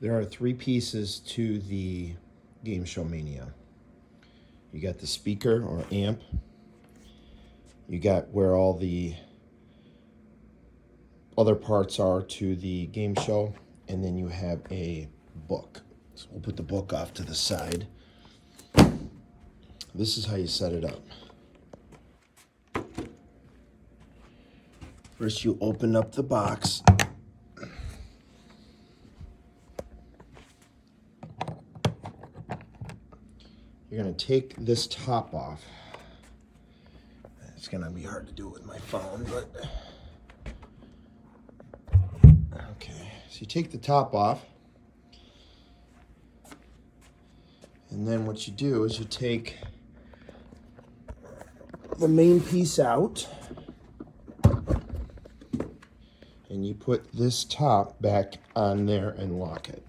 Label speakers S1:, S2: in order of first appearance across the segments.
S1: There are three pieces to the game show Mania. You got the speaker or amp. You got where all the other parts are to the game show. And then you have a book. So we'll put the book off to the side. This is how you set it up. First you open up the box. You're going to take this top off. It's going to be hard to do it with my phone, but okay. So you take the top off, and then what you do is you take the main piece out, and you put this top back on there and lock it.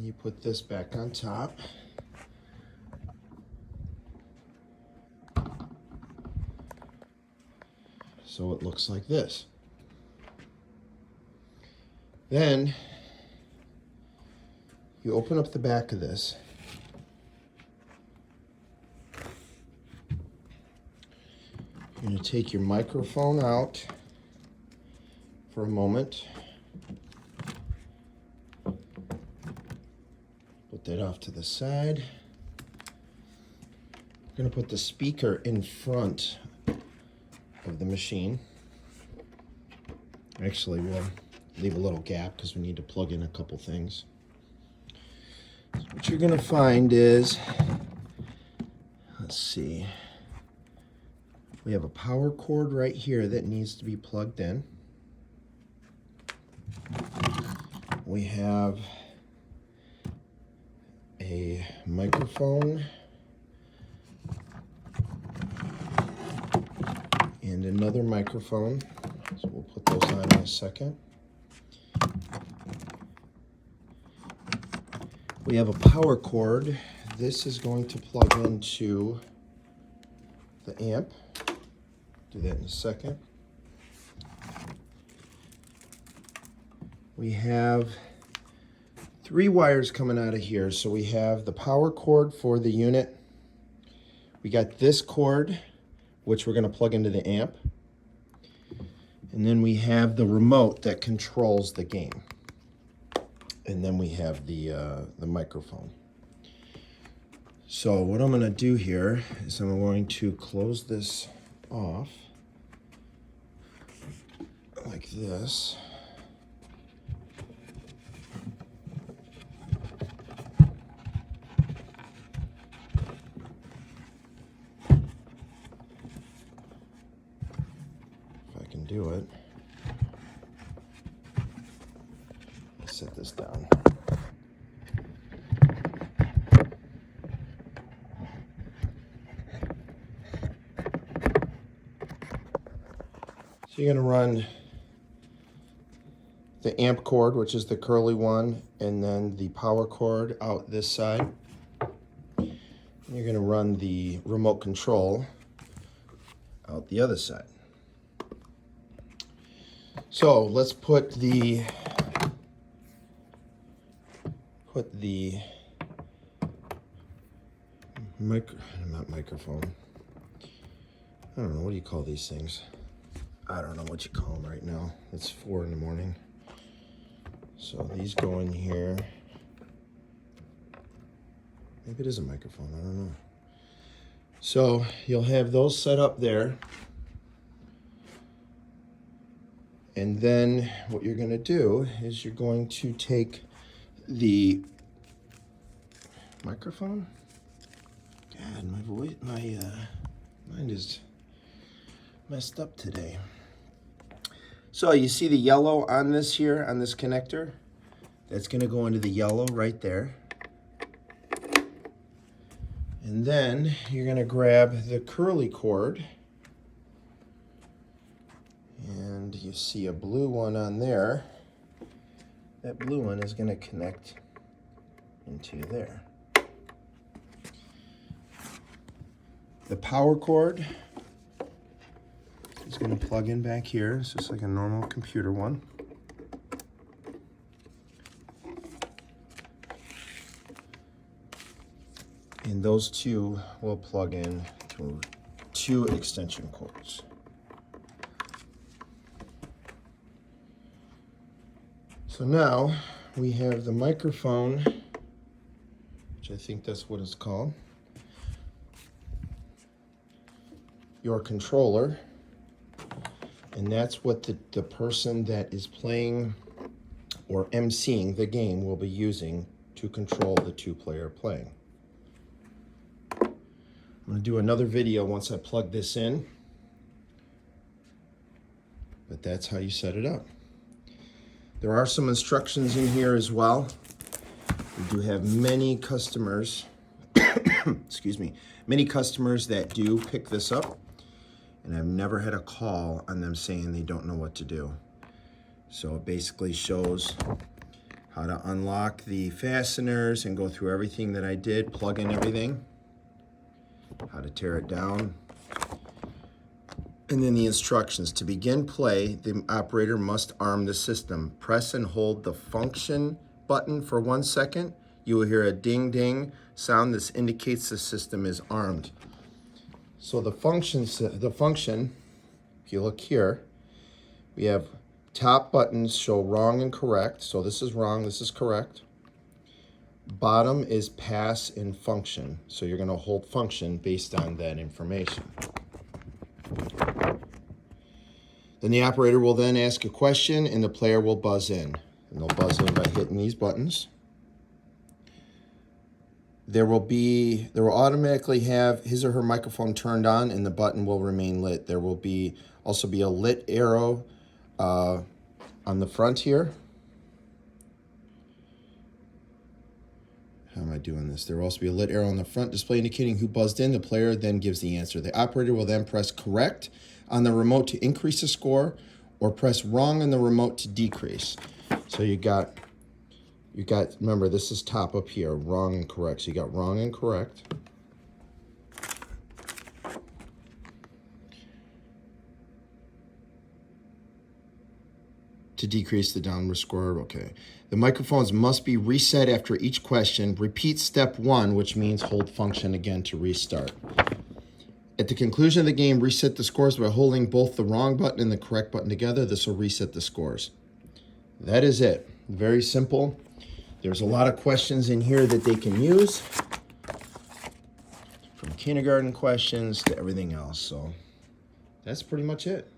S1: You put this back on top. So it looks like this. Then you open up the back of this. You're going to take your microphone out for a moment. Put that off to the side. We're going to put the speaker in front of the machine. Actually, we'll leave a little gap because we need to plug in a couple things. So what you're going to find is, let's see, we have a power cord right here that needs to be plugged in. We have a microphone and another microphone. So we'll put those on in a second. We have a power cord. This is going to plug into the amp. Do that in a second. We have three wires coming out of here. So we have the power cord for the unit. We got this cord, which we're going to plug into the amp. And then we have the remote that controls the game. And then we have the microphone. So what I'm going to do here is I'm going to close this off like this. Do it. Let's set this down. So you're going to run the amp cord, which is the curly one, and then the power cord out this side. And you're going to run the remote control out the other side. So let's put the not microphone. I don't know, what do you call these things? I don't know what you call them right now. It's 4 in the morning. So these go in here. Maybe it is a microphone, I don't know. So you'll have those set up there. And then what you're going to do is you're going to take the microphone. God, my voice, my mind is messed up today. So you see the yellow on this here, on this connector? That's going to go into the yellow right there. And then you're going to grab the curly cord And you see a blue one on there. That blue one is going to connect into there. The power cord is going to plug in back here. It's just like a normal computer one. And those two will plug in to 2 extension cords. So now we have the microphone, which I think that's what it's called, your controller, and that's what the person that is playing or emceeing the game will be using to control the 2-player playing. I'm going to do another video once I plug this in, but that's how you set it up. There are some instructions in here as well. We do have many customers, excuse me, many customers that do pick this up, and I've never had a call on them saying they don't know what to do. So it basically shows how to unlock the fasteners and go through everything that I did, plug in everything, how to tear it down, and then the instructions. To begin play, the operator must arm the system. Press and hold the function button for 1 second. You will hear a ding ding sound. This indicates the system is armed. So the function, if you look here, we have top buttons show wrong and correct. So this is wrong, this is correct. Bottom is pass and function. So you're going to hold function based on that information. Then the operator will then ask a question and the player will buzz in. And they'll buzz in by hitting these buttons. There will automatically have his or her microphone turned on and the button will remain lit. There will also be a lit arrow on the front here. How am I doing this? There will also be a lit arrow on the front display indicating who buzzed in. The player then gives the answer. The operator will then press correct on the remote to increase the score or press wrong on the remote to decrease. So you got, remember this is top up here, wrong and correct. So you got wrong and correct. To decrease the downward score, okay. The microphones must be reset after each question. Repeat step 1, which means hold function again to restart. At the conclusion of the game, reset the scores by holding both the wrong button and the correct button together. This will reset the scores. That is it. Very simple. There's a lot of questions in here that they can use, from kindergarten questions to everything else. So that's pretty much it.